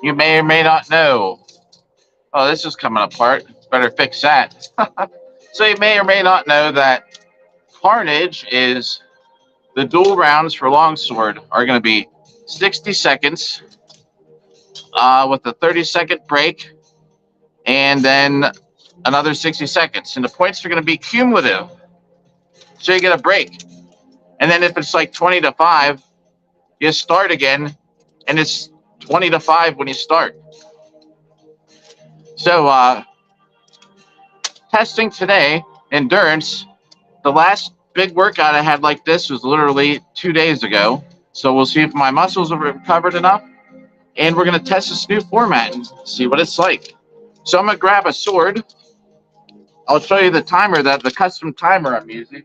You may or may not know. Oh, this is coming apart. Better fix that. So you may or may not know that Carnage is the dual rounds for Longsword are going to be 60 seconds with a 30-second break and then another 60 seconds. And the points are going to be cumulative. So you get a break. And then if it's like 20 to 5, you start again, and it's 20 to 5 when you start. So testing today, endurance, the last big workout I had like this was literally 2 days ago. So we'll see if my muscles have recovered enough. And we're going to test this new format and see what it's like. So I'm going to grab a sword. I'll show you the timer, the custom timer I'm using.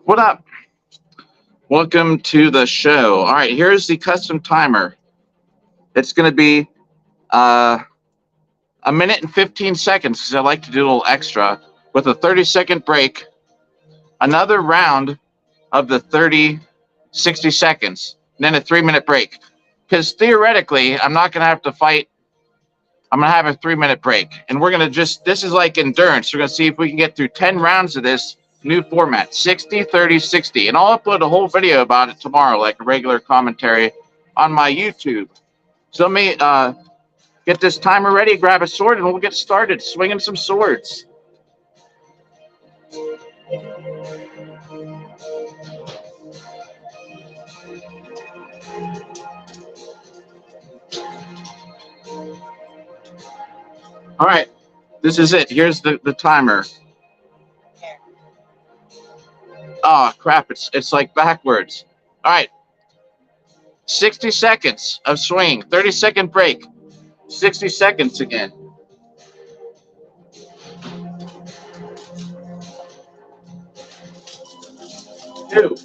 What up? Welcome to the show. All right, here's the custom timer. It's going to be a minute and 15 seconds because I like to do a little extra with a 30-second break, another round of the 30, 60 seconds, and then a 3-minute break. Because theoretically, I'm not going to have to fight. I'm going to have a 3-minute break. And we're going to this is like endurance. We're going to see if we can get through 10 rounds of this new format, 60, 30, 60. And I'll upload a whole video about it tomorrow, like a regular commentary on my YouTube. So let me get this timer ready, grab a sword, and we'll get started swinging some swords. All right, this is it. Here's the timer. Oh, crap, it's like backwards. All right, 60 seconds of swing, 30-second break, 60 seconds again. 2.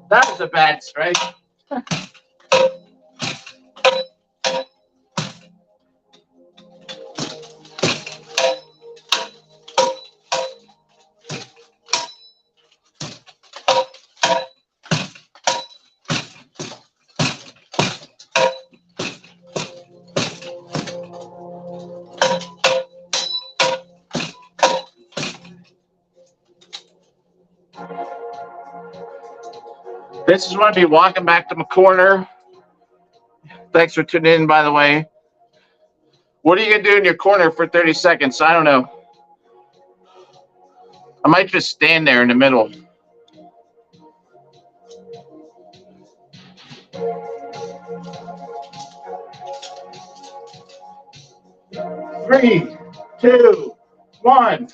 That was a bad strike. This is going to be walking back to my corner. Thanks for tuning in, by the way. What are you going to do in your corner for 30 seconds? I don't know. I might just stand there in the middle. 3, 2, 1.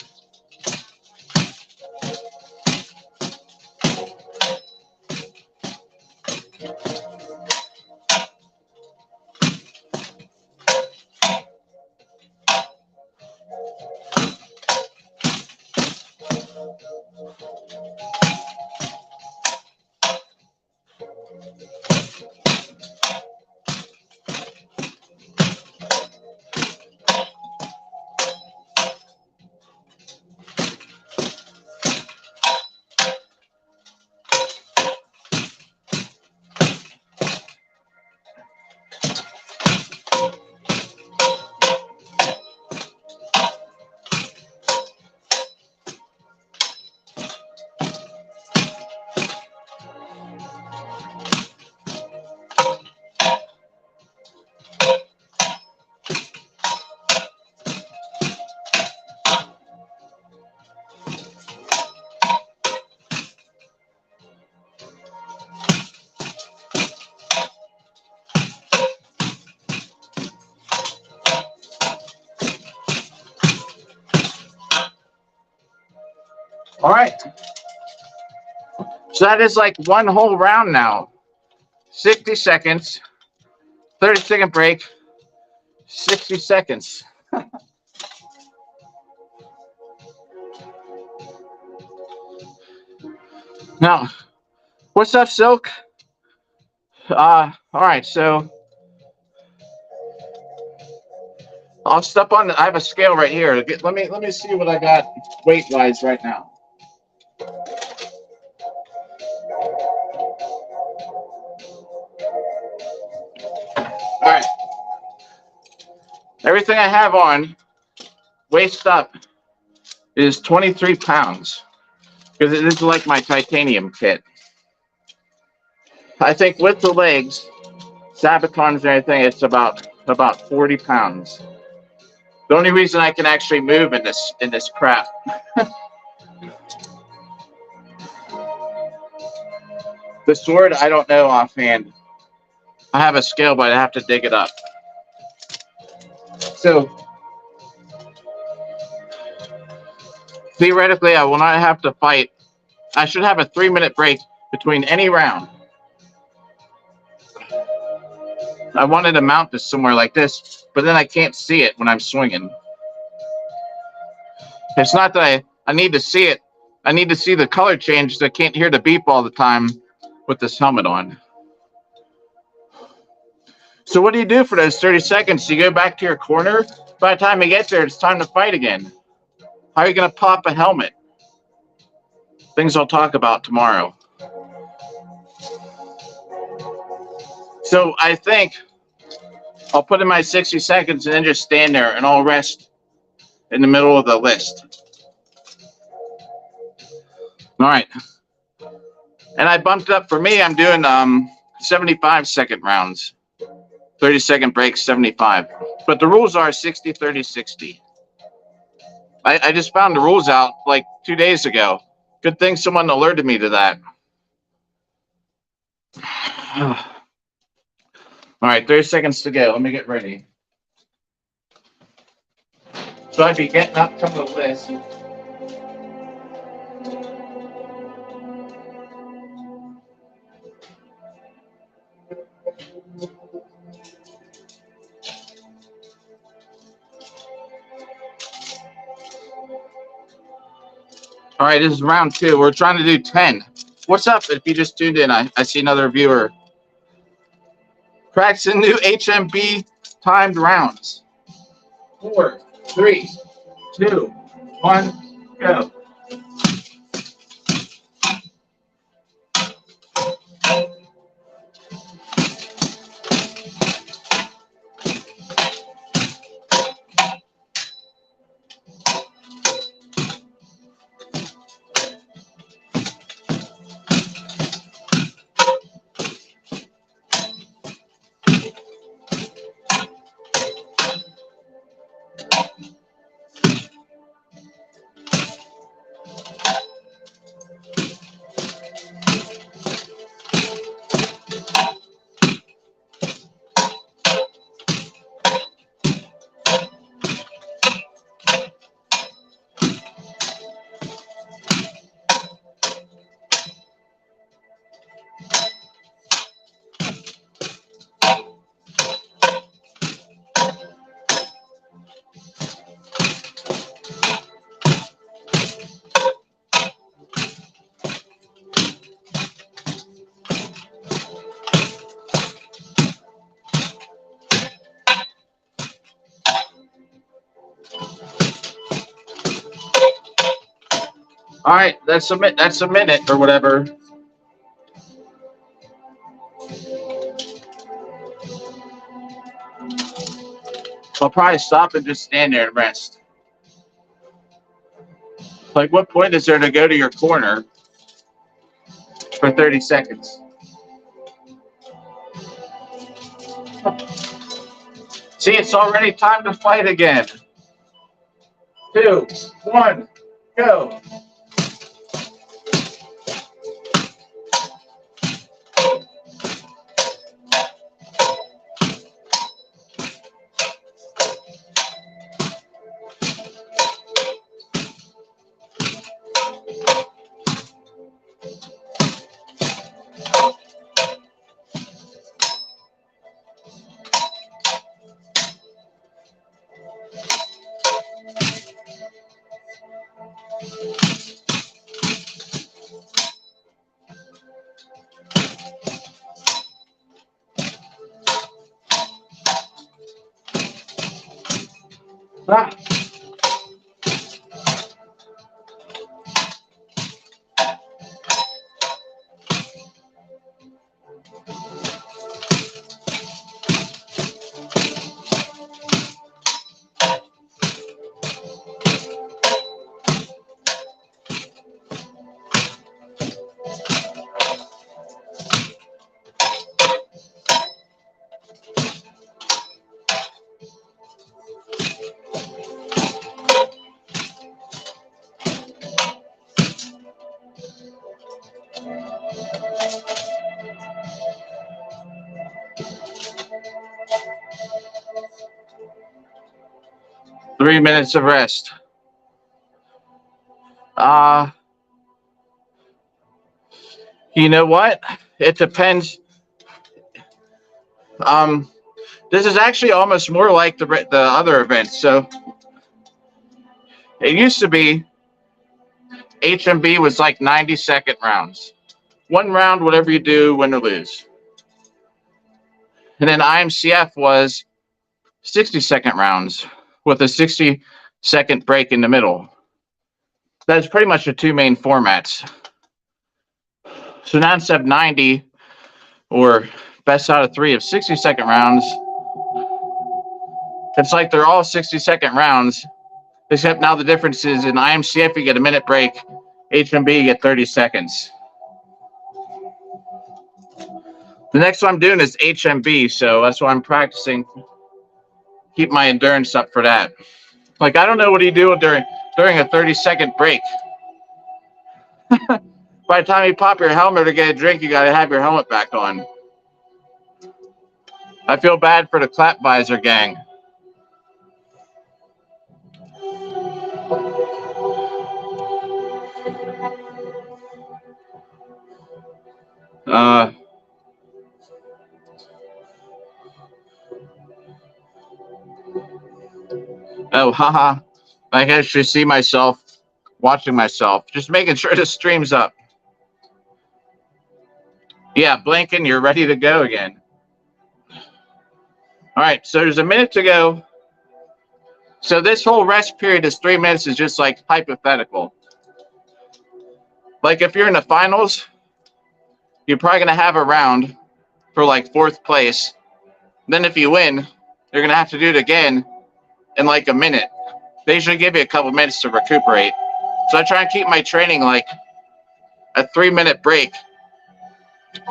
All right. So that is like one whole round now. 60 seconds, 30-second break, 60 seconds. Now, what's up, Silk? All right, so I'll step on. I have a scale right here. Let me see what I got weight wise right now. All right, everything I have on waist up is 23 pounds because it is like my titanium kit. I think with the legs, sabatons and everything, it's about 40 pounds. The only reason I can actually move in this crap. The sword, I don't know offhand. I have a scale, but I have to dig it up. So theoretically, I will not have to fight. I should have a 3-minute break between any round. I wanted to mount this somewhere like this, but then I can't see it when I'm swinging. It's not that I need to see it. I need to see the color change so I can't hear the beep all the time with this helmet on. So what do you do for those 30 seconds? You go back to your corner. By the time you get there, it's time to fight again. How are you going to pop a helmet? Things I'll talk about tomorrow. So I think I'll put in my 60 seconds and then just stand there and I'll rest in the middle of the list. All right. And I bumped up for me. I'm doing 75-second rounds. 30-second breaks, 75. But the rules are 60, 30, 60. I just found the rules out like 2 days ago. Good thing someone alerted me to that. All right, 30 seconds to go. Let me get ready. So I'd be getting up from the list. All right, this is round 2. We're trying to do 10. What's up? If you just tuned in, I see another viewer. Practicing new HMB timed rounds. 4, 3, 2, 1, go. All right, that's a minute or whatever. I'll probably stop and just stand there and rest. Like, what point is there to go to your corner for 30 seconds? See, it's already time to fight again. 2, 1, go. Ah. Three minutes of rest. You know what? It depends. This is actually almost more like the other events. So it used to be HMB was like 90-second rounds. One round, whatever you do, win or lose. And then IMCF was 60-second rounds with a 60-second break in the middle. That's pretty much the two main formats. So now instead of 90 or best out of 3 of 60-second rounds, it's like they're all 60-second rounds, except now the difference is in IMCF you get a minute break, HMB you get 30 seconds. The next one I'm doing is HMB, so that's why I'm practicing. Keep my endurance up for that. Like, I don't know what you do during a 30-second break. By the time you pop your helmet or get a drink, you got to have your helmet back on. I feel bad for the clap visor gang. Oh, haha. I can actually see myself watching myself. Just making sure the stream's up. Yeah, blinking, you're ready to go again. All right, so there's a minute to go. So this whole rest period is 3 minutes is just like hypothetical. Like if you're in the finals, you're probably going to have a round for like 4th place. Then if you win, you're going to have to do it again in like a minute. They usually give you a couple minutes to recuperate. So I try and keep my training like a 3-minute break,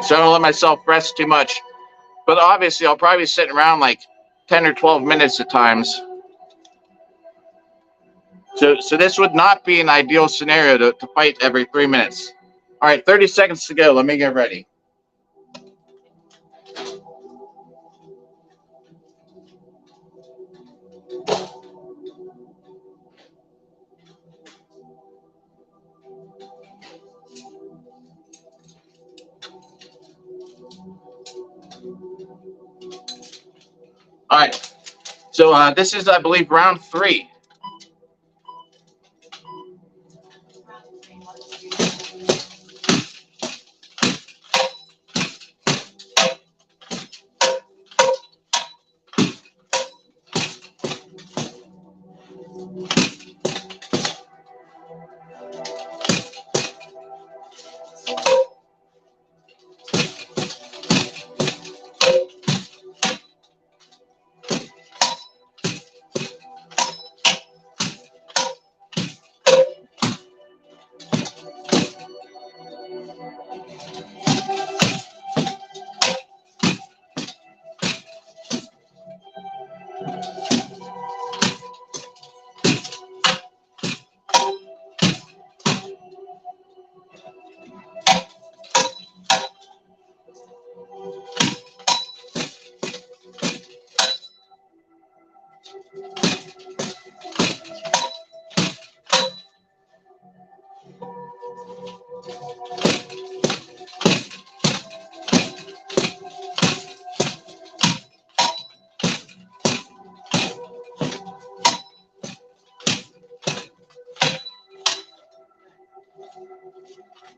so I don't let myself rest too much. But obviously, I'll probably be sitting around like 10 or 12 minutes at times. So this would not be an ideal scenario to fight every 3 minutes. All right, 30 seconds to go. Let me get ready. All right, so this is, I believe, round 3.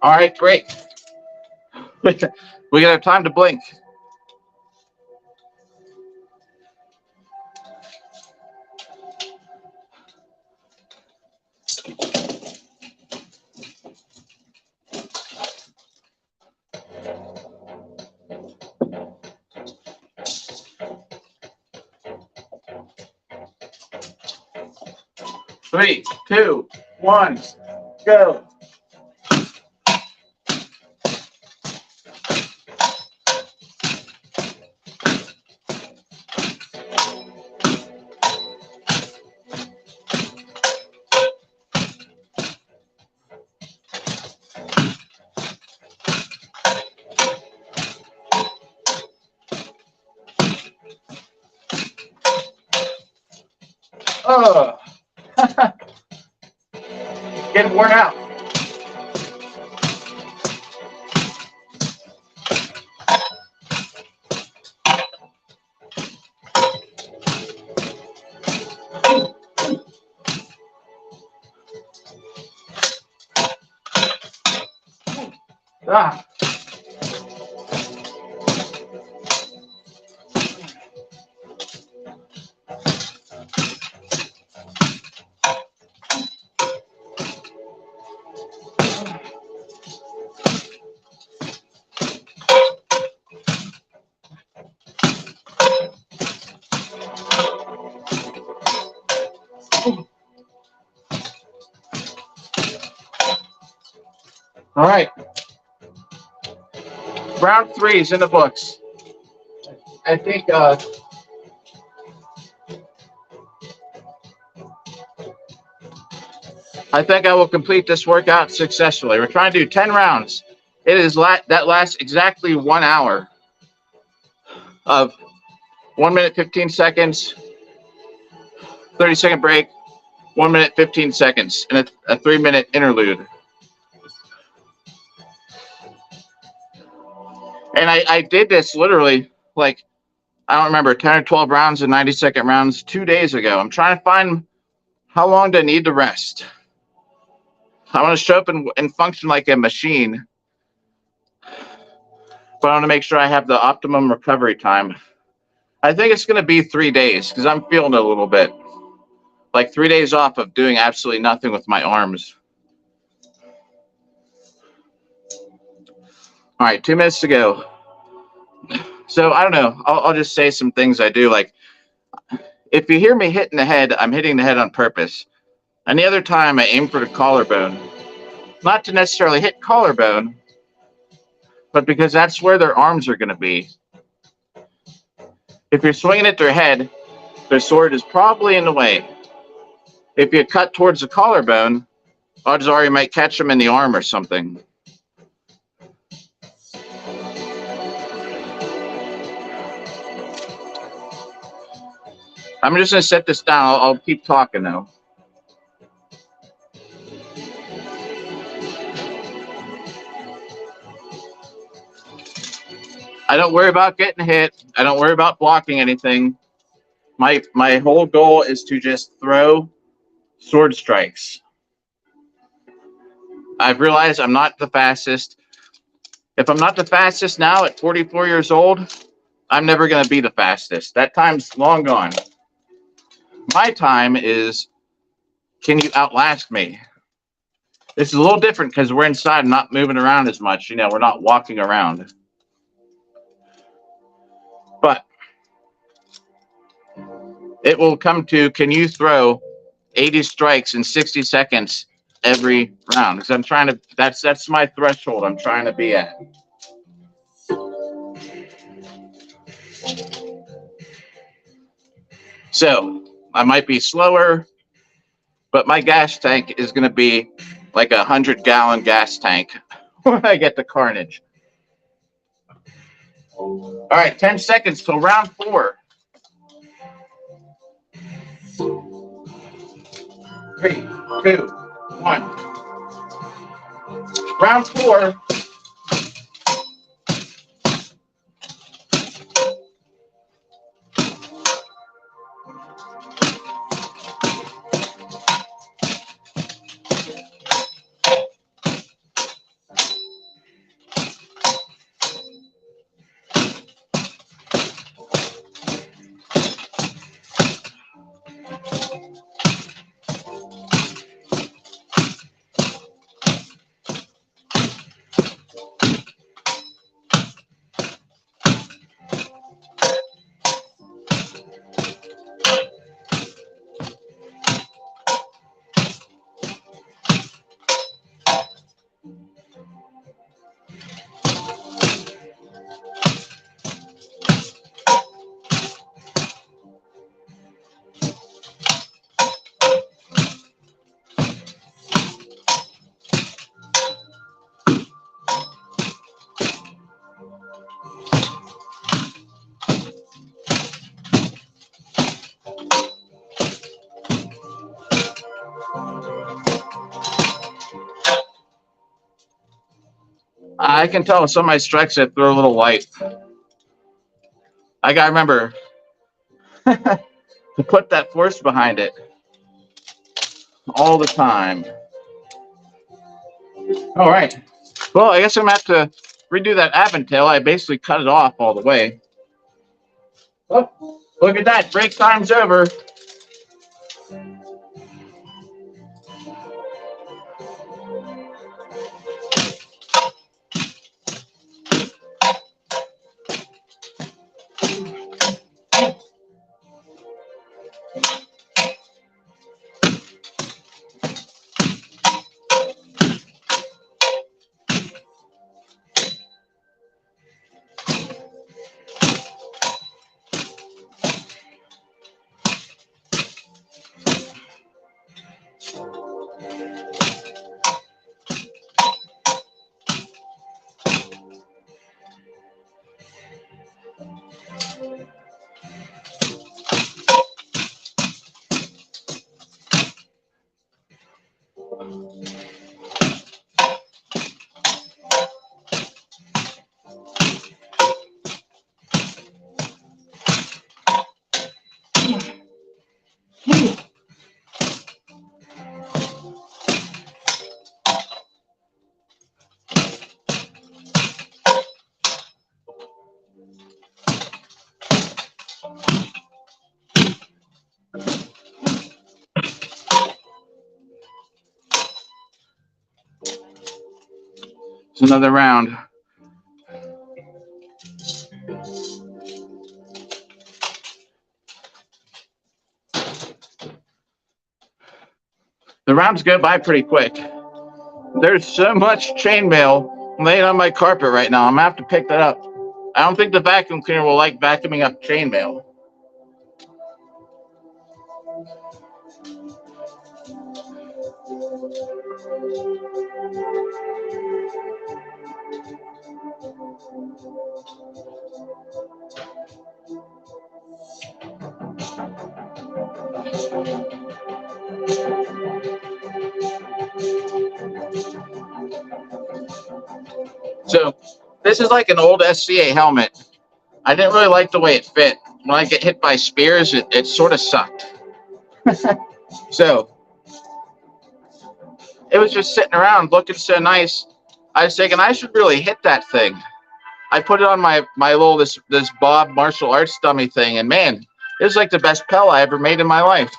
All right, great. We got have time to blink. Three, two, one, go. Oh, getting worn out. Ah. All right. Round 3 is in the books. I think I will complete this workout successfully. We're trying to do 10 rounds. It is that lasts exactly 1 hour of 1 minute 15 seconds, 30-second break, 1 minute 15 seconds, and a 3-minute interlude. And I did this literally like, I don't remember, 10 or 12 rounds and 90-second rounds 2 days ago. I'm trying to find how long do I need to rest. I want to show up and function like a machine, but I want to make sure I have the optimum recovery time. I think it's going to be 3 days because I'm feeling it a little bit. Like 3 days off of doing absolutely nothing with my arms. All right, 2 minutes to go. So I don't know. I'll just say some things I do. Like if you hear me hitting the head, I'm hitting the head on purpose. Any other time I aim for the collarbone. Not to necessarily hit collarbone, but because that's where their arms are going to be. If you're swinging at their head, their sword is probably in the way. If you cut towards the collarbone, odds are you might catch them in the arm or something. I'm just going to set this down. I'll keep talking though. I don't worry about getting hit. I don't worry about blocking anything. My whole goal is to just throw sword strikes. I've realized I'm not the fastest. If I'm not the fastest now at 44 years old, I'm never going to be the fastest. That time's long gone. My time is, can you outlast me? This is a little different because we're inside and not moving around as much. You know, we're not walking around. But it will come to, can you throw 80 strikes in 60 seconds every round? Because I'm trying to, that's my threshold I'm trying to be at. So I might be slower, but my gas tank is going to be like a 100-gallon gas tank when I get to Carnage. All right, 10 seconds till round 4. 3, 2, 1. Round 4. I can tell with some of my strikes I throw a little light. I gotta remember to put that force behind it all the time. All right. Well, I guess I'm gonna have to redo that Aventail. I basically cut it off all the way. Oh, look at that. Break time's over. It's another round. The rounds go by pretty quick. There's so much chainmail laying on my carpet right now. I'm gonna have to pick that up. I don't think the vacuum cleaner will like vacuuming up chainmail. So this is like an old SCA helmet. I didn't really like the way it fit. When I get hit by spears, it sort of sucked. So it was just sitting around looking so nice. I was thinking I should really hit that thing. I put it on my little this Bob martial arts dummy thing, and man, it was like the best pel I ever made in my life.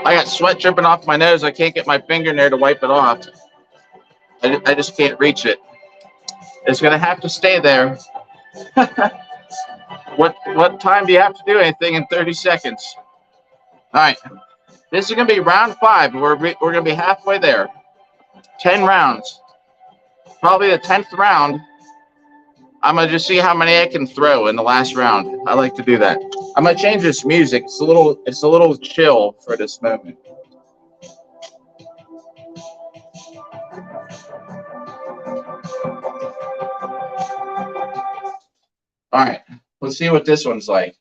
I got sweat dripping off my nose. I can't get my finger in there to wipe it off. I just can't reach it. It's gonna have to stay there. What time do you have to do anything in 30 seconds? All right, this is gonna be round 5. We're gonna be halfway there. 10 rounds. Probably the 10th round. I'm gonna just see how many I can throw in the last round. I like to do that. I'm gonna change this music. It's a little chill for this moment. All right, let's see what this one's like.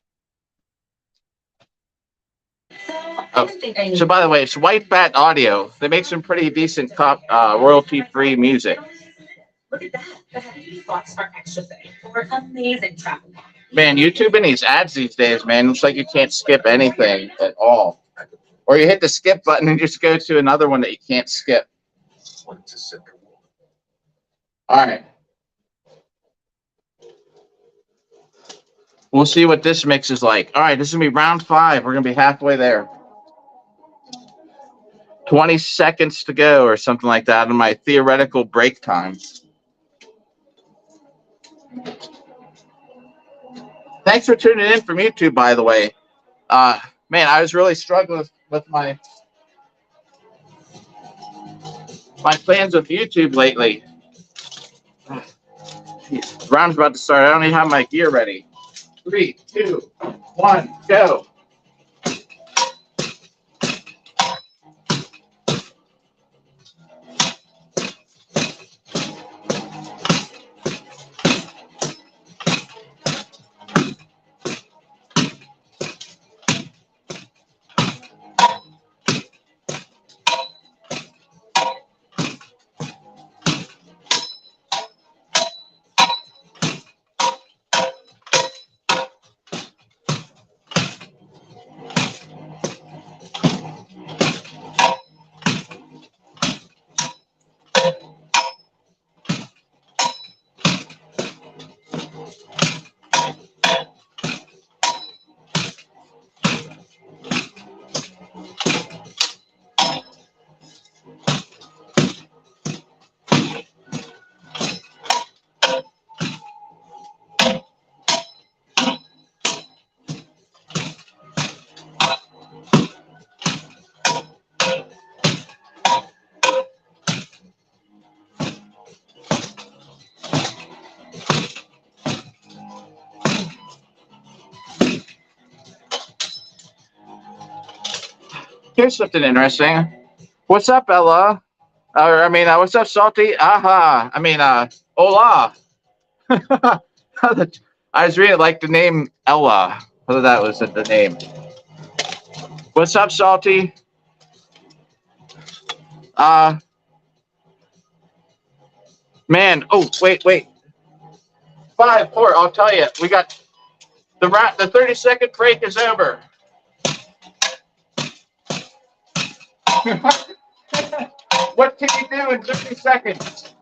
Oh, so by the way, it's White Bat Audio. They make some pretty decent royalty-free music. Look at that. The heavy spots are extra thick for amazing travel. Man, YouTube and these ads these days, man, looks like you can't skip anything at all. Or you hit the skip button and just go to another one that you can't skip. All right. We'll see what this mix is like. All right, this is going to be round 5. We're going to be halfway there. 20 seconds to go or something like that in my theoretical break time. Thanks for tuning in from YouTube, by the way. Man, I was really struggling with my plans with YouTube lately. Jeez, the round's about to start. I don't even have my gear ready. 3, 2, 1, go. Here's something interesting. What's up, Ella? What's up, Salty? Aha. Hola. I was really like the name Ella. Whether that was the name. What's up, Salty? Man. Oh, wait. 5, 4. I'll tell you. We got the 30-second break is over. What can you do in 30 seconds?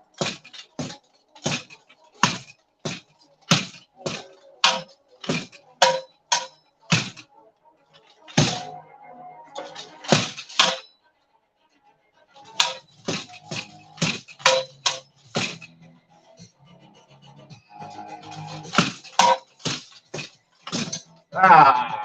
Ah.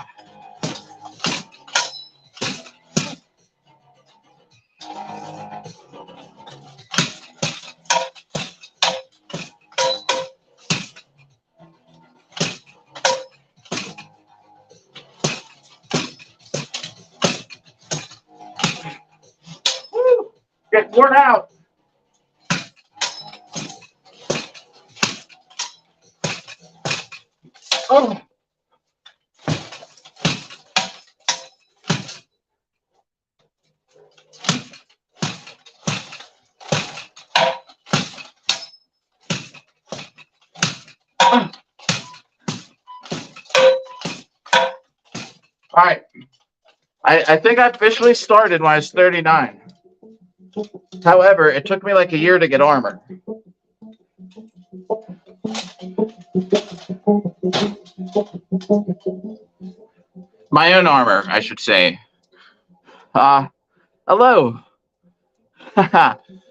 Woo. Get worn out. Oh. All right. I think I officially started when I was 39. However, it took me like a year to get armor. My own armor, I should say. Hello.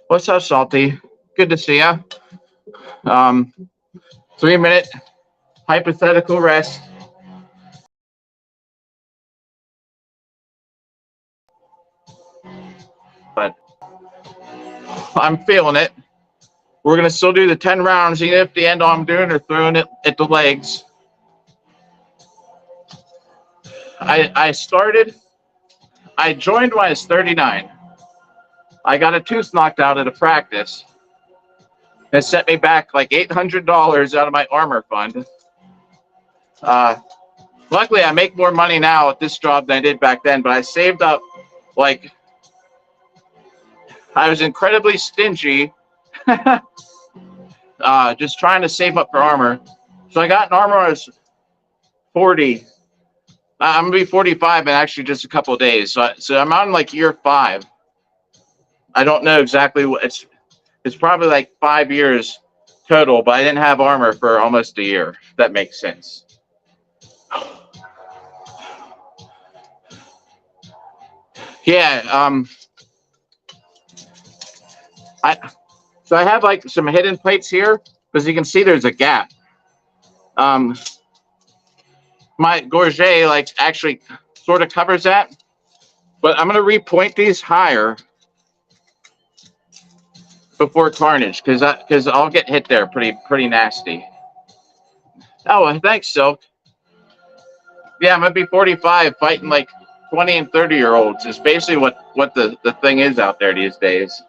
What's up, Salty? Good to see ya. 3-minute hypothetical rest. But I'm feeling it. We're going to still do the 10 rounds, even if the end all I'm doing or throwing it at the legs. I joined when I was 39. I got a tooth knocked out at a practice. It set me back like $800 out of my armor fund. Luckily, I make more money now at this job than I did back then, but I saved up, like, I was incredibly stingy, just trying to save up for armor. So I got an armor when I was 40. I'm going to be 45 in actually just a couple of days. So I'm on like year 5. I don't know exactly what it's probably like 5 years total, but I didn't have armor for almost a year, if that makes sense. Yeah, so I have like some hidden plates here, because you can see there's a gap. My gorget like actually sort of covers that, but I'm gonna repoint these higher before Carnage, because I'll get hit there pretty nasty. Oh, and thanks, Silk. Yeah, I'm gonna be 45 fighting like 20 and 30-year-olds is basically what the thing is out there these days.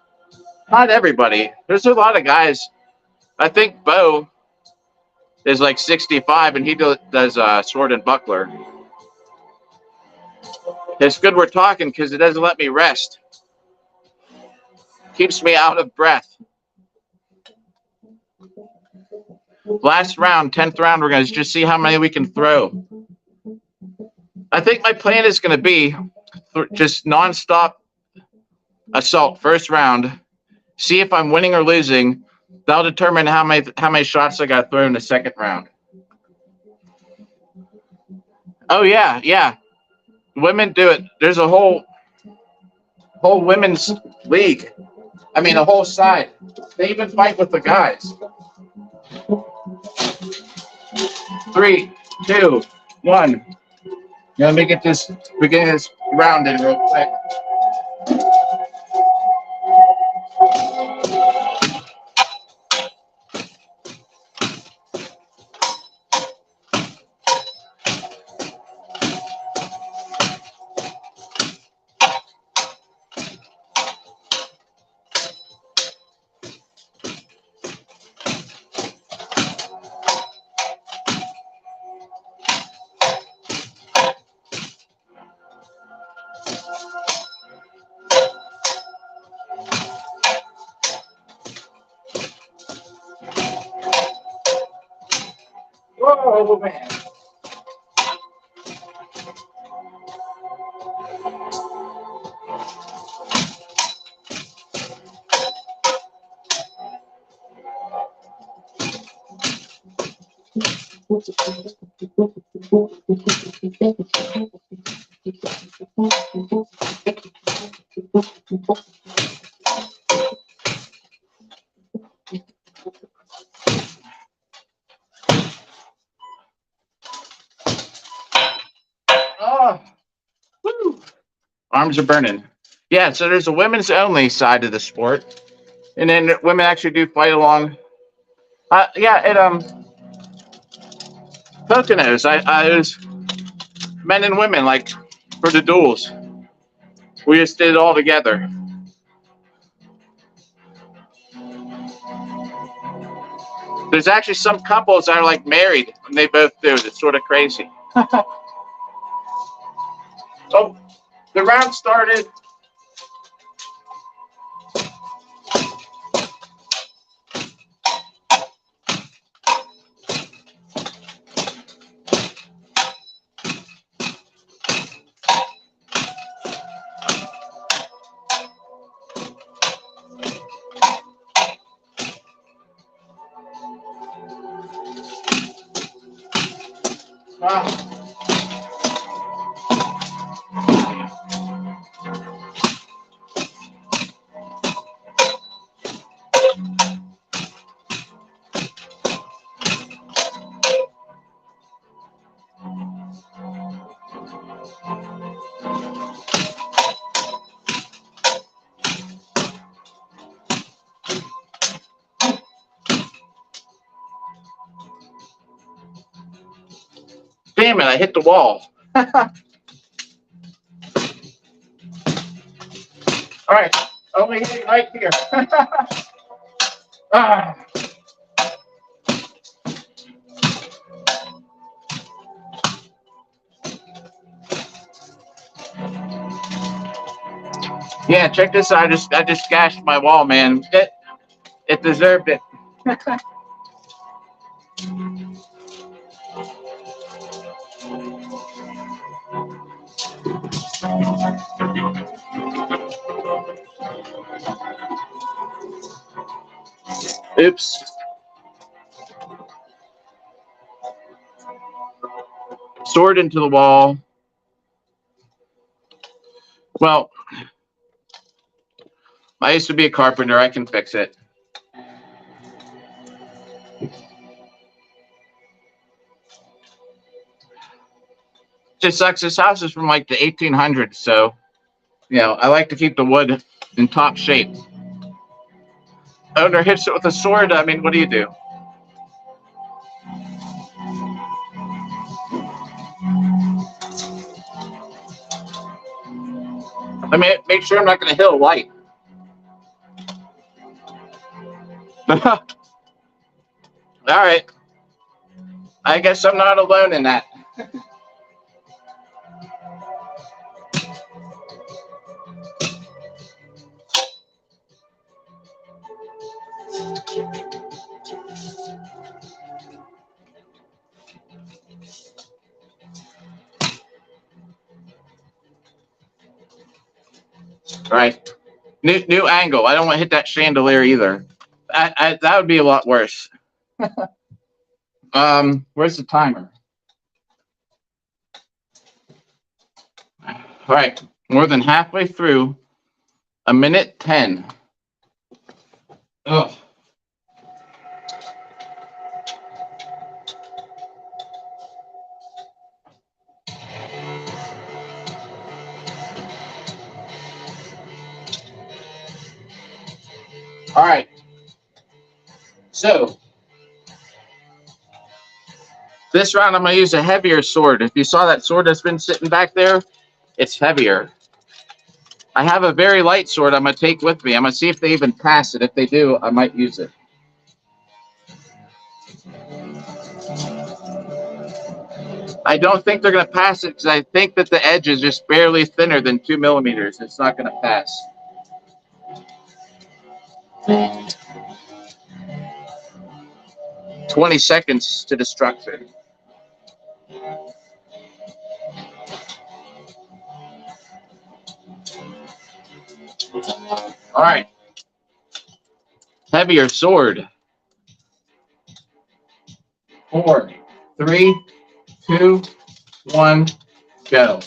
Not everybody. There's a lot of guys. I think Bo is like 65 and he does sword and buckler. It's good we're talking because it doesn't let me rest. Keeps me out of breath. Last round, 10th round, we're going to just see how many we can throw. I think my plan is going to be just nonstop assault first round. See if I'm winning or losing. That'll determine how many shots I got to throw in the second round. Oh yeah. Women do it. There's a whole women's league. I mean, a whole side. They even fight with the guys. 3, 2, 1. Let me get this round in real quick. Whoa, man. Oh, woo. Arms are burning. Yeah, so there's a women's only side of the sport, and then women actually do fight along. Yeah, Poconos. I was men and women like for the duels. We just did it all together. There's actually some couples that are like married and they both do it. It's sort of crazy. Oh, the round started. Damn it, I hit the wall. All right, only hitting right here. Ah. Yeah, check this out. I just gashed my wall, man. It deserved it. Oops. Sword into the wall. Well, I used to be a carpenter. I can fix it. Just sucks. This house is from like the 1800s, so I like to keep the wood in top shape. Owner hits it with a sword. I mean, what do you do? I mean, make sure I'm not going to hit a light. All right. I guess I'm not alone in that. All right. New angle. I don't want to hit that chandelier either. That would be a lot worse. Where's the timer? All right. More than halfway through. 1:10. Oh. All right. So this round, I'm going to use a heavier sword. If you saw that sword that's been sitting back there, it's heavier. I have a very light sword I'm going to take with me. I'm going to see if they even pass it. If they do, I might use it. I don't think they're going to pass it because I think that the edge is just barely thinner than 2 millimeters. It's not going to pass. Mm. 20 seconds to destruction. All right. Heavier sword. 4, 3, 2, 1, go.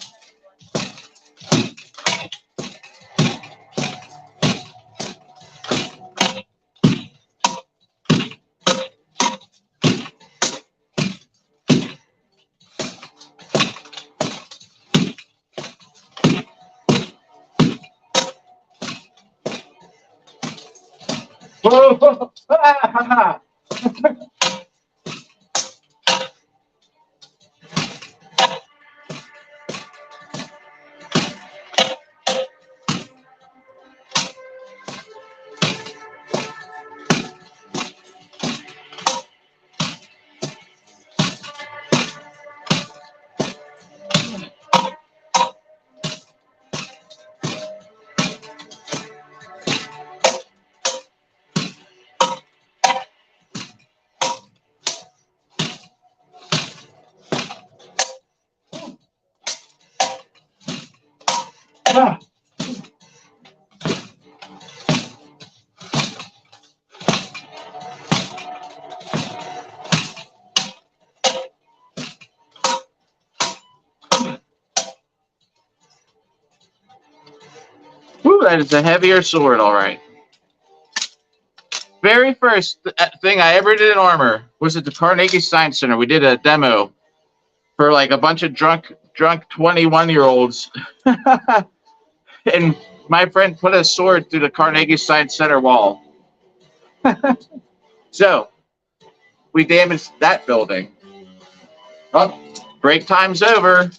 Whoa! Woo, that is a heavier sword, all right. Very first thing I ever did in armor was at the Carnegie Science Center. We did a demo for like a bunch of drunk 21-year-olds. And my friend put a sword through the Carnegie Science Center wall. So we damaged that building. Oh, break time's over.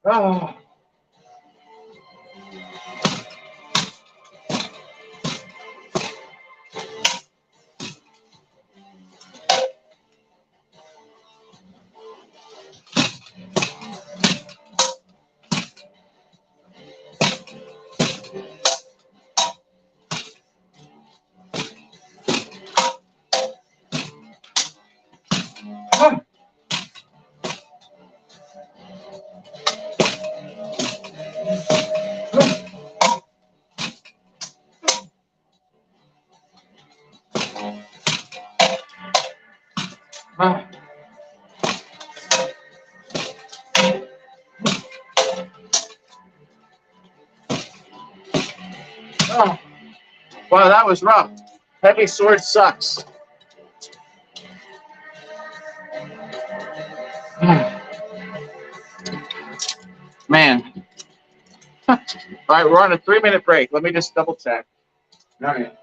Oh. Ah. Oh, wow, that was rough. Heavy sword sucks. Man. All right, we're on a 3-minute break. Let me just double check. All right.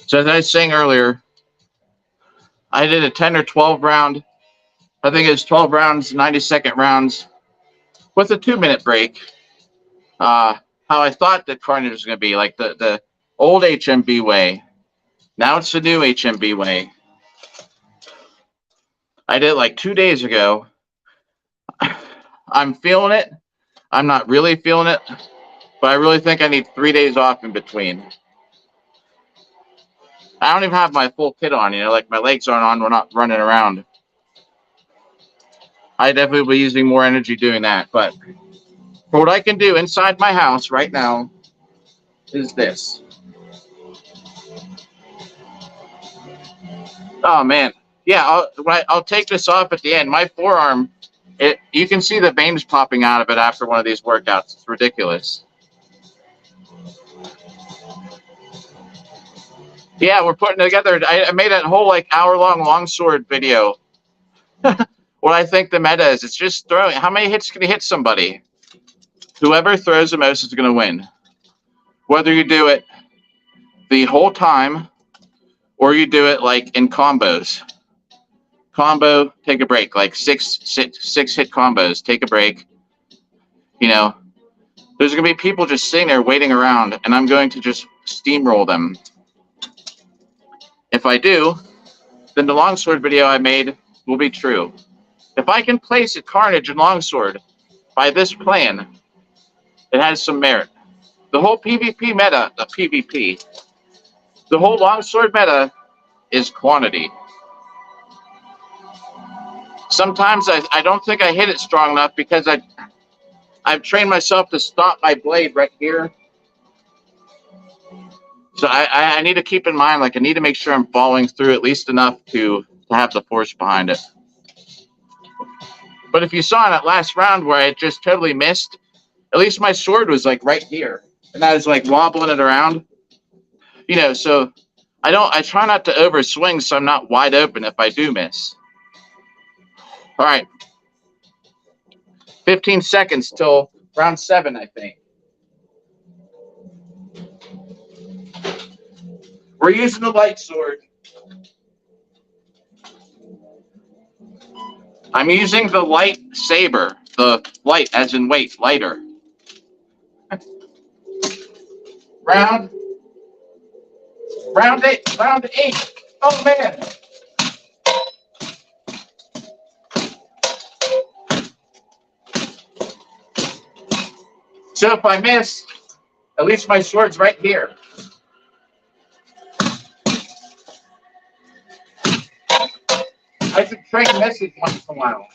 So as I was saying earlier, I did a 10 or 12 round. I think it was 12 rounds, 90-second rounds with a 2-minute break. How I thought that Carnage was going to be, like the old HMB way. Now it's the new HMB way. I did it like 2 days ago. I'm feeling it. I'm not really feeling it, but I really think I need 3 days off in between. I don't even have my full kit on, like my legs aren't on. We're not running around. I definitely will be using more energy doing that, but for what I can do inside my house right now is this. Oh man, yeah. I'll take this off at the end. My forearm, you can see the veins popping out of it after one of these workouts. It's ridiculous. Yeah, we're putting together. I made a whole like hour-long longsword video. What I think the meta is, it's just throwing. How many hits can you hit somebody? Whoever throws the most is going to win. Whether you do it the whole time or you do it like in combos. Combo, take a break. Like six hit combos, take a break. There's going to be people just sitting there waiting around, and I'm going to just steamroll them. If I do, then the longsword video I made will be true. If I can place a Carnage and longsword by this plan, it has some merit. The whole PvP meta, the whole longsword meta is quantity. Sometimes I don't think I hit it strong enough because I've trained myself to stop my blade right here. So I need to keep in mind, like I need to make sure I'm following through at least enough to have the force behind it. But if you saw in that last round where I just totally missed, at least my sword was like right here. And I was like wobbling it around. So I try not to overswing so I'm not wide open if I do miss. All right. 15 seconds till round 7, I think. We're using the light sword. I'm using the light saber. The light as in weight, lighter. Round 8. Oh man. So if I miss, at least my sword's right here. I should train message once in a while.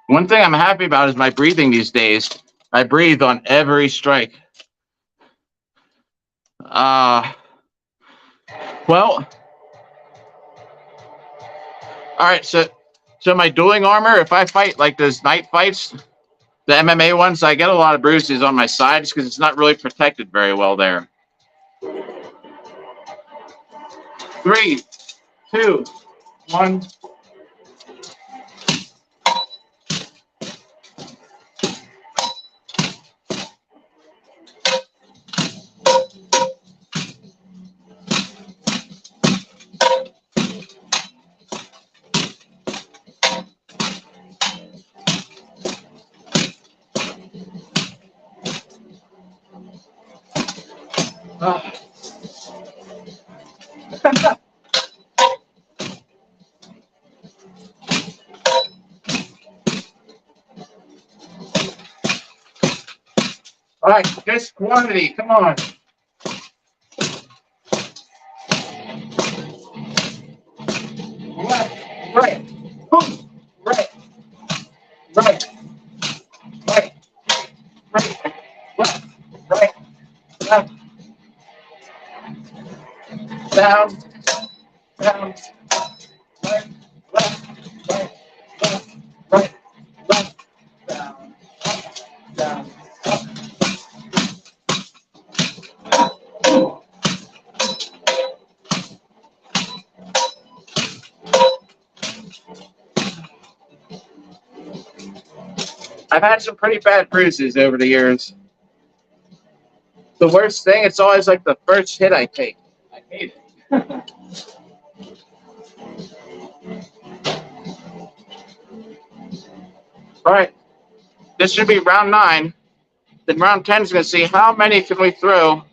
One thing I'm happy about is my breathing these days. I breathe on every strike. Well, all right. So my dueling armor, if I fight like those night fights, the MMA ones, I get a lot of bruises on my sides because it's not really protected very well there. 3, 2, 1. All right, just quantity. Come on. Left, right, boom, right, right, right, right, left, right, left, down, down, right, left, right, left, right, left, down, down. I've had some pretty bad bruises over the years. The worst thing, it's always like the first hit I take. I hate it. All right, this should be round 9. Then round 10 is going to see how many can we throw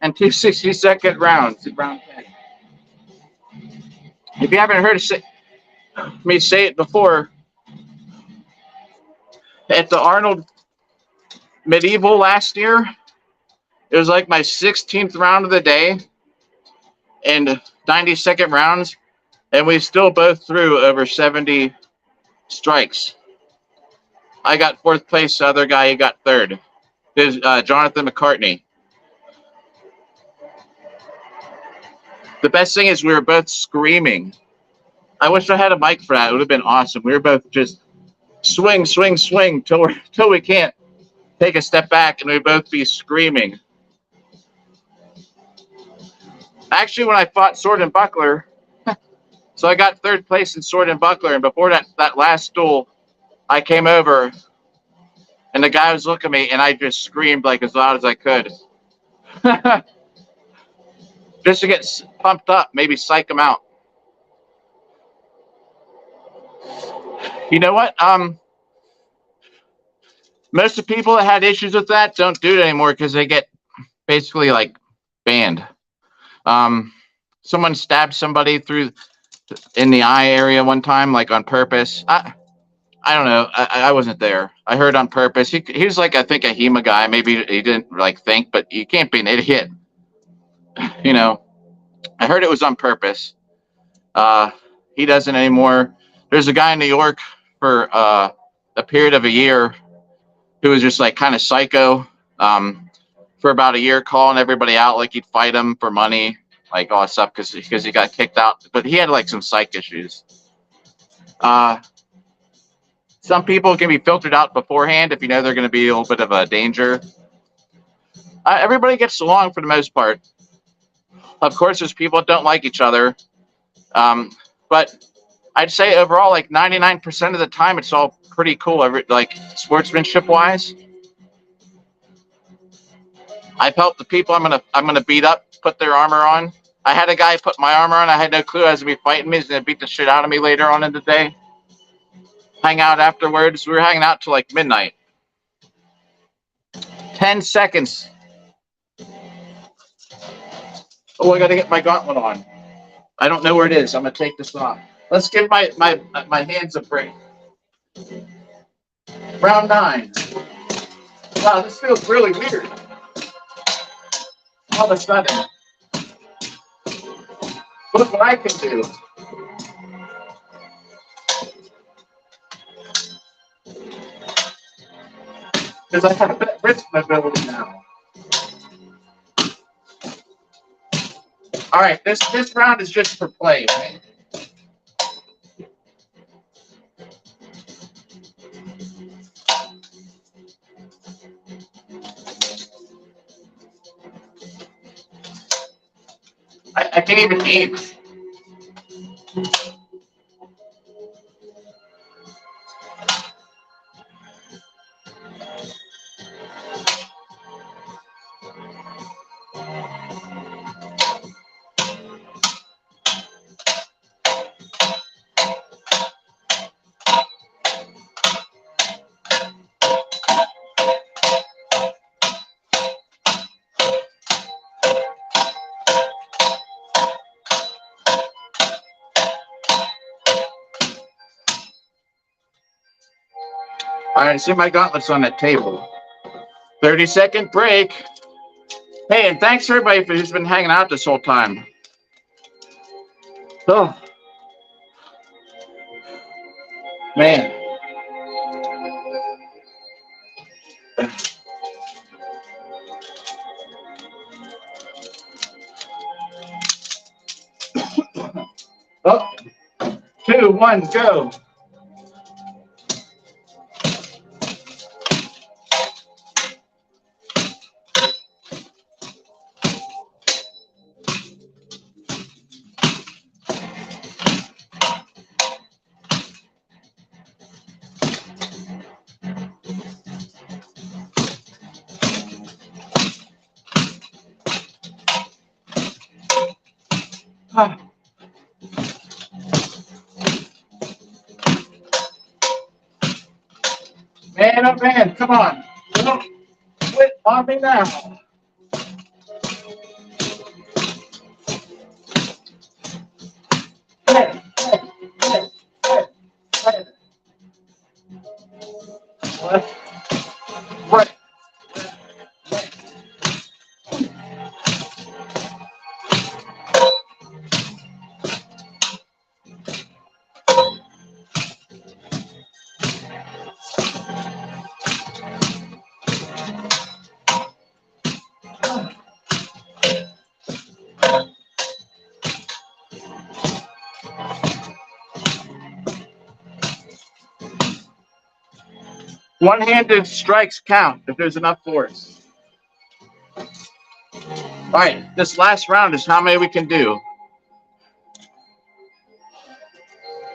in 2 60-second rounds in round 10. If you haven't heard me say it before, at the Arnold Medieval last year, it was like my 16th round of the day and 90-second rounds, and we still both threw over 70 strikes. I got 4th place, the other guy, he got 3rd. There's Jonathan McCartney. The best thing is we were both screaming. I wish I had a mic for that. It would have been awesome. We were both just swing, swing, swing till we can't take a step back, and we'd both be screaming. Actually, when I fought Sword and Buckler, so I got 3rd place in Sword and Buckler, and before that last duel, I came over, and the guy was looking at me, and I just screamed like as loud as I could. Just to get pumped up, maybe psych him out. You know what? Most of the people that had issues with that don't do it anymore because they get basically like banned. Someone stabbed somebody in the eye area one time, like on purpose. I don't know. I wasn't there. I heard on purpose. He was like, I think a HEMA guy. Maybe he didn't like think, but you can't be an idiot. You know, I heard it was on purpose. He doesn't anymore. There's a guy in New York for a period of a year who was just like kind of psycho for about a year, calling everybody out like he'd fight them for money, like all that stuff because he got kicked out. But he had like some psych issues. Some people can be filtered out beforehand if you know they're going to be a little bit of a danger. Everybody gets along for the most part. Of course, there's people that don't like each other. But I'd say overall, like 99% of the time, it's all pretty cool. Like sportsmanship-wise, I've helped the people I'm gonna beat up put their armor on. I had a guy put my armor on. I had no clue I was gonna be fighting me. He's gonna beat the shit out of me later on in the day. Hang out afterwards. We were hanging out till like midnight. 10 seconds. Oh, I gotta get my gauntlet on. I don't know where it is. I'm gonna take this off. Let's give my hands a break. Round 9. Wow, this feels really weird. All of a sudden. Look what I can do. Because I have that wrist mobility now. All right, this round is just for play, right? I can't even aim. All right, see my gauntlets on that table. 30-second break. Hey, and thanks everybody who's been hanging out this whole time. Oh, man. Oh, 2, 1, go. Ah. Man, oh man, come on. Don't quit on me now. Hey, hey, hey, hey, hey. What? What? 1-handed strikes count if there's enough force. All right, this last round is how many we can do.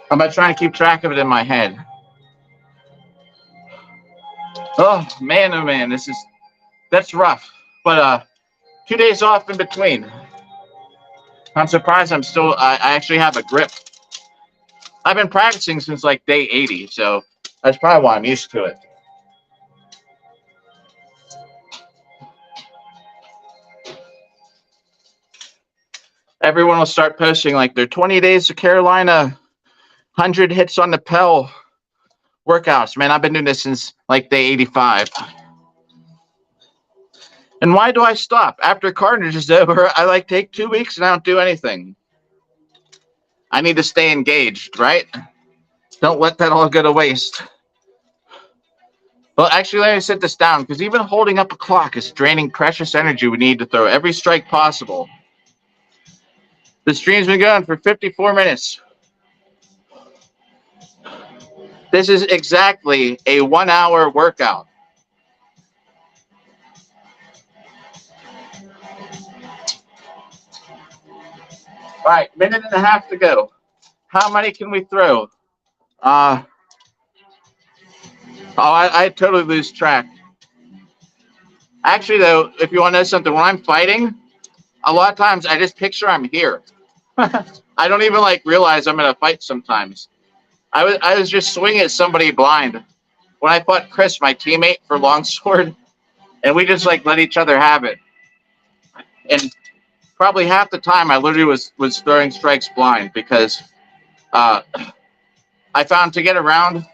I'm going to try and keep track of it in my head. Oh man, that's rough. But 2 days off in between. I'm surprised I actually have a grip. I've been practicing since like day 80, so that's probably why I'm used to it. Everyone will start posting like their 20 days of Carolina, 100 hits on the Pell workouts. Man, I've been doing this since like day 85. And why do I stop? After Carnage is over, I like take 2 weeks and I don't do anything. I need to stay engaged, right? Don't let that all go to waste. Well, actually, let me set this down, because even holding up a clock is draining precious energy we need to throw every strike possible. The stream's been going for 54 minutes. This is exactly a 1-hour workout. All right, 1.5 minutes to go. How many can we throw? I totally lose track. Actually, though, if you want to know something, when I'm fighting, a lot of times I just picture I'm here. I don't even like realize I'm in a fight sometimes. I was just swinging at somebody blind when I fought Chris, my teammate for Longsword, and we just like let each other have it. And probably half the time I literally was throwing strikes blind, because I found to get around,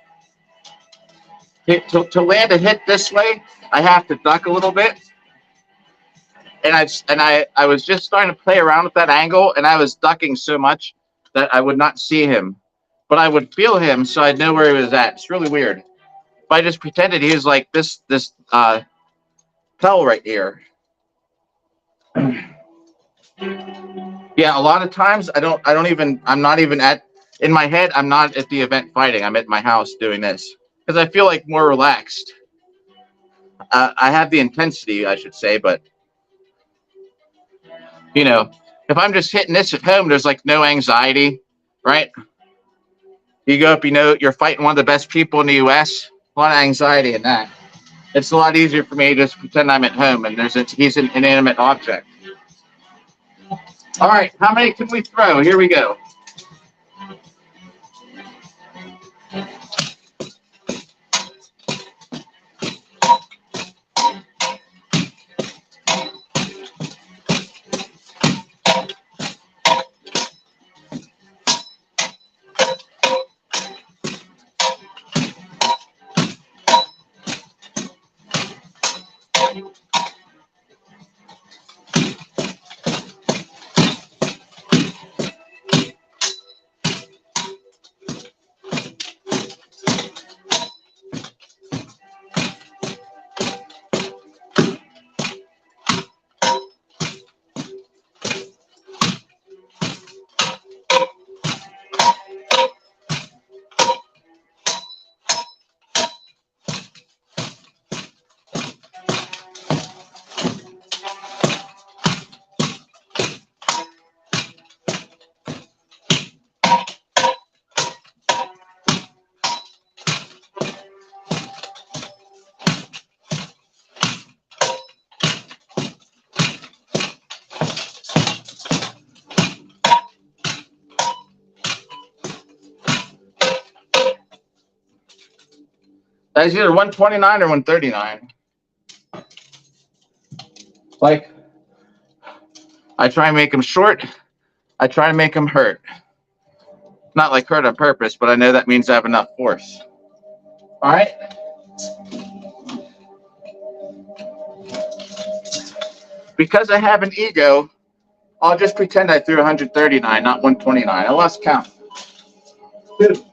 to land a hit this way, I have to duck a little bit. And I was just starting to play around with that angle, and I was ducking so much that I would not see him, but I would feel him, so I'd know where he was at. It's really weird. If I just pretended he was like this Pell right here. Yeah, a lot of times I'm not even in my head, I'm not at the event fighting. I'm at my house doing this, because I feel like more relaxed. I have the intensity, I should say, but you know, if I'm just hitting this at home, there's like no anxiety, right? You go up, you're fighting one of the best people in the US, a lot of anxiety in that. It's a lot easier for me to just pretend I'm at home and he's an inanimate object. All right, how many can we throw? Here we go. That's either 129 or 139. Like, I try and make them short. I try to make them hurt. Not like hurt on purpose, but I know that means I have enough force. All right. Because I have an ego, I'll just pretend I threw 139, not 129. I lost count. Two.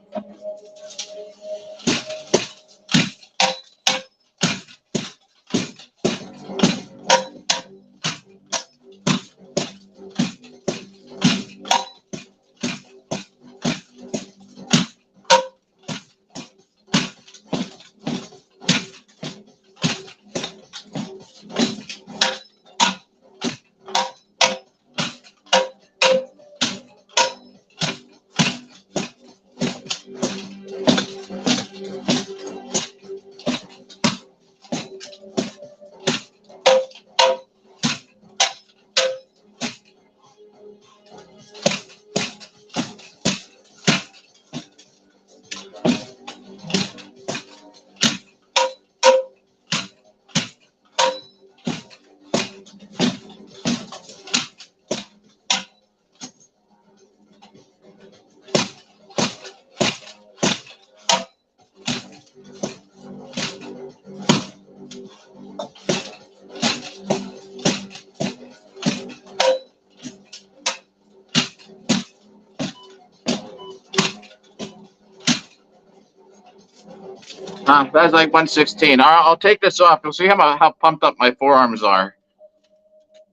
That's like 116. All right, I'll take this off. You'll see how pumped up my forearms are.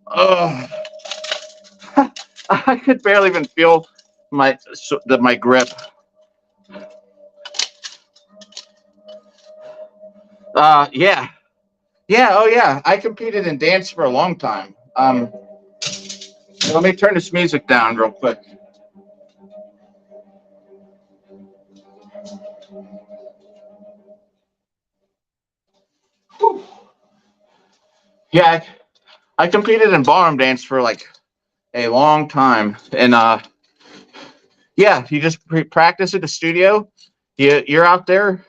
Oh, I could barely even feel my grip. Yeah. Oh yeah. I competed in dance for a long time. Let me turn this music down real quick. Whew. Yeah, I competed in ballroom dance for like a long time, and yeah, you just practice at the studio. You're out there.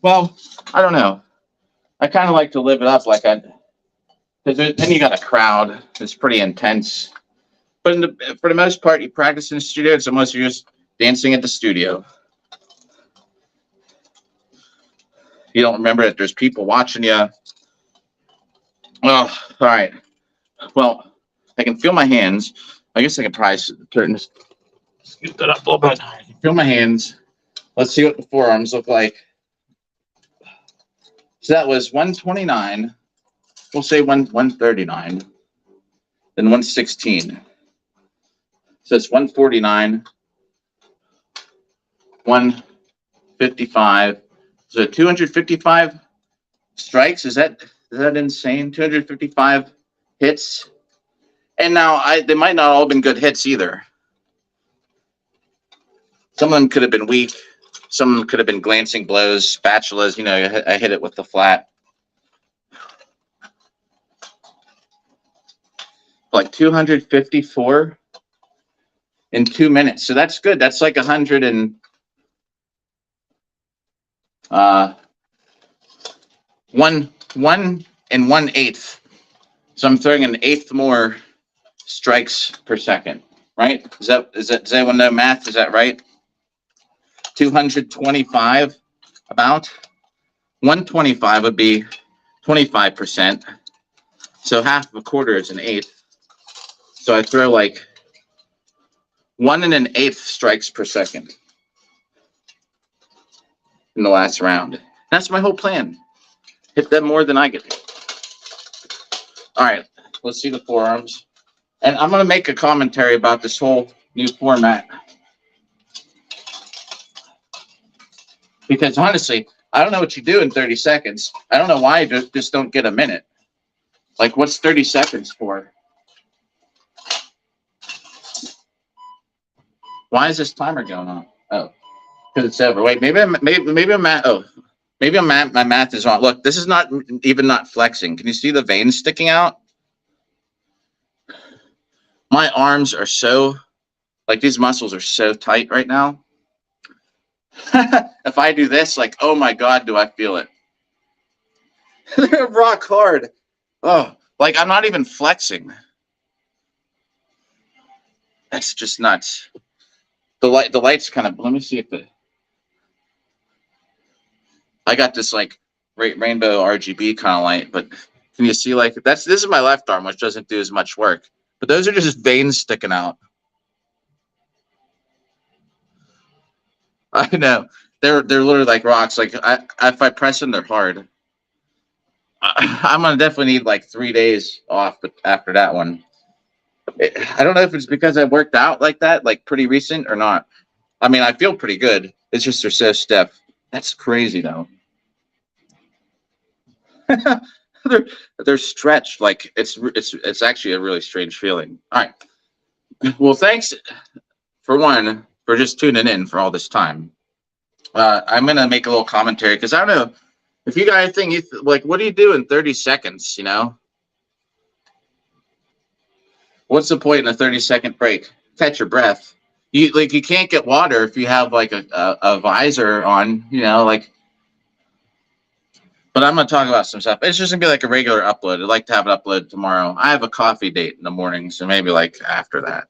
Well, I don't know. I kind of like to live it up, because then you got a crowd. It's pretty intense. But for the most part, you practice in the studio. It's almost you're just dancing at the studio. You don't remember that there's people watching you. Well, all right. Well, I can feel my hands. I guess I can probably turn this, scoot that up a little bit. I can feel my hands. Let's see what the forearms look like. So that was 129. We'll say 139. Then 116. So it's 149. 155. So 255 strikes. Is that insane? 255 hits. And now they might not all have been good hits either. Some of them could have been weak. Some of them could have been glancing blows, spatulas. You know, I hit it with the flat. Like 254 in 2 minutes. So that's good. That's like 100 and 1 1/8. So I'm throwing an eighth more strikes per second, right? Does anyone know math? Is that right? 225 about 125 would be 25%. So half of a quarter is an eighth. So I throw like 1 1/8 strikes per second in the last round. That's my whole plan. Hit them more than I get hit. All right, let's see the forearms. And I'm going to make a commentary about this whole new format. Because honestly, I don't know what you do in 30 seconds. I don't know why you just don't get a minute. Like, what's 30 seconds for? Why is this timer going on? Oh, because it's over. Wait, maybe my math is wrong. Look, this is not flexing. Can you see the veins sticking out? My arms are so, like, these muscles are so tight right now. If I do this, like, oh my God, do I feel it? They're rock hard. Oh, like I'm not even flexing. That's just nuts. The light's kind of. Let me see if I got this like rainbow RGB kind of light, but can you see like this is my left arm, which doesn't do as much work. But those are just veins sticking out. I know they're literally like rocks. Like if I press them, they're hard. I'm gonna definitely need like 3 days off, but after that one, I don't know if it's because I worked out like that, like pretty recent or not. I mean, I feel pretty good. It's just they're so stiff. That's crazy though. they're stretched like it's actually a really strange feeling. All right. Well, thanks for one for just tuning in for all this time. I'm gonna make a little commentary because I don't know if you guys think like, what do you do in 30 seconds? You know, what's the point in a 30-second break? Catch your breath. You can't get water if you have like a visor on. You know, like. But I'm gonna talk about some stuff. It's just gonna be like a regular upload. I'd like to have it uploaded tomorrow. I have a coffee date in the morning, so maybe like after that,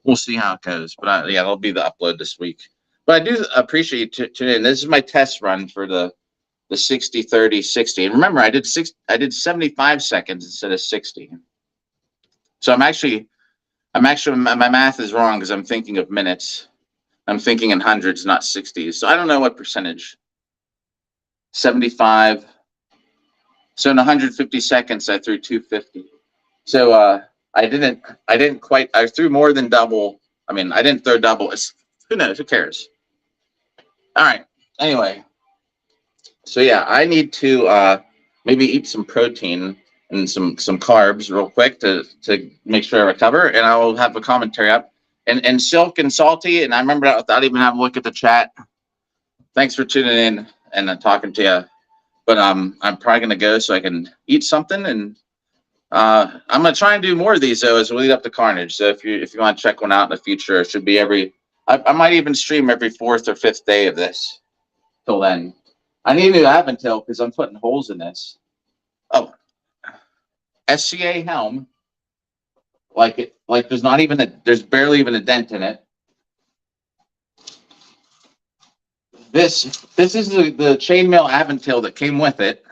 we'll see how it goes. But yeah, it'll be the upload this week. But I do appreciate you tuning in. This is my test run for the 60, 30, 60. And remember, I did 75 seconds instead of 60. So I'm actually my math is wrong because I'm thinking of minutes. I'm thinking in hundreds, not 60s. So I don't know what percentage. 75. So in 150 seconds, I threw 250. So I didn't quite. I threw more than double. I mean, I didn't throw double. Who knows? Who cares? All right. Anyway, so yeah, I need to maybe eat some protein and some carbs real quick to make sure I recover, and I will have a commentary up. And Silk and Salty, and I remember that without even having a look at the chat. Thanks for tuning in and talking to you. But I'm probably gonna go so I can eat something, and I'm gonna try and do more of these though as we lead up to Carnage. So if you want to check one out in the future, it should be I might even stream every 4th or 5th day of this. Till then, I need a new Aventil because I'm putting holes in this. Oh, SCA helm, like there's barely even a dent in it. This is the chainmail Aventil that came with it,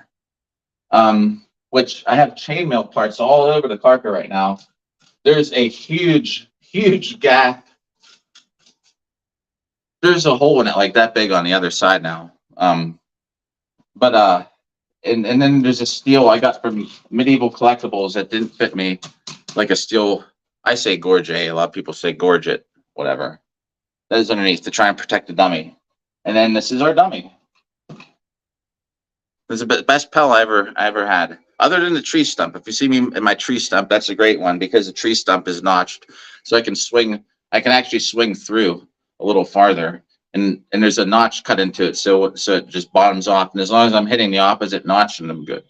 which I have chainmail parts all over the carpet right now. There's a huge gap. There's a hole in it like that big on the other side now. And then there's a steel I got from Medieval Collectibles that didn't fit me, like a steel. I say gorget. A lot of people say gorget. Whatever. That is underneath to try and protect the dummy. And then this is our dummy. This is the best Pell I ever had, other than the tree stump. If you see me in my tree stump, that's a great one because the tree stump is notched, so I can swing. I can actually swing through a little farther, and there's a notch cut into it, so it just bottoms off. And as long as I'm hitting the opposite notch, then I'm good.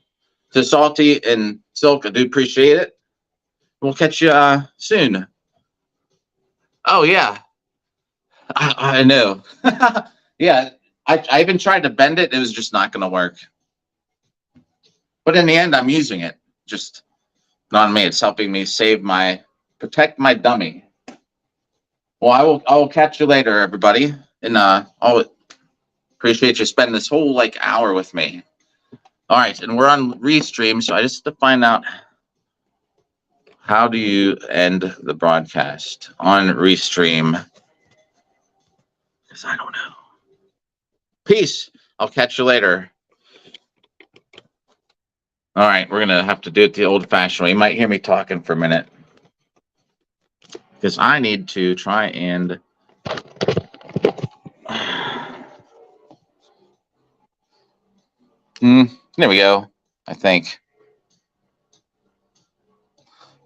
So Salty and Silk, I do appreciate it. We'll catch you soon. Oh yeah, I know. Yeah, I even tried to bend it. It was just not going to work. But in the end, I'm using it. Just not me. It's helping me protect my dummy. Well, I will catch you later, everybody. And I'll appreciate you spending this whole like hour with me. All right, and we're on Restream, so I just have to find out how do you end the broadcast on Restream? Because I don't know. Peace. I'll catch you later. All right, we're gonna have to do it the old-fashioned way. You might hear me talking for a minute because I need to try and there we go. I think.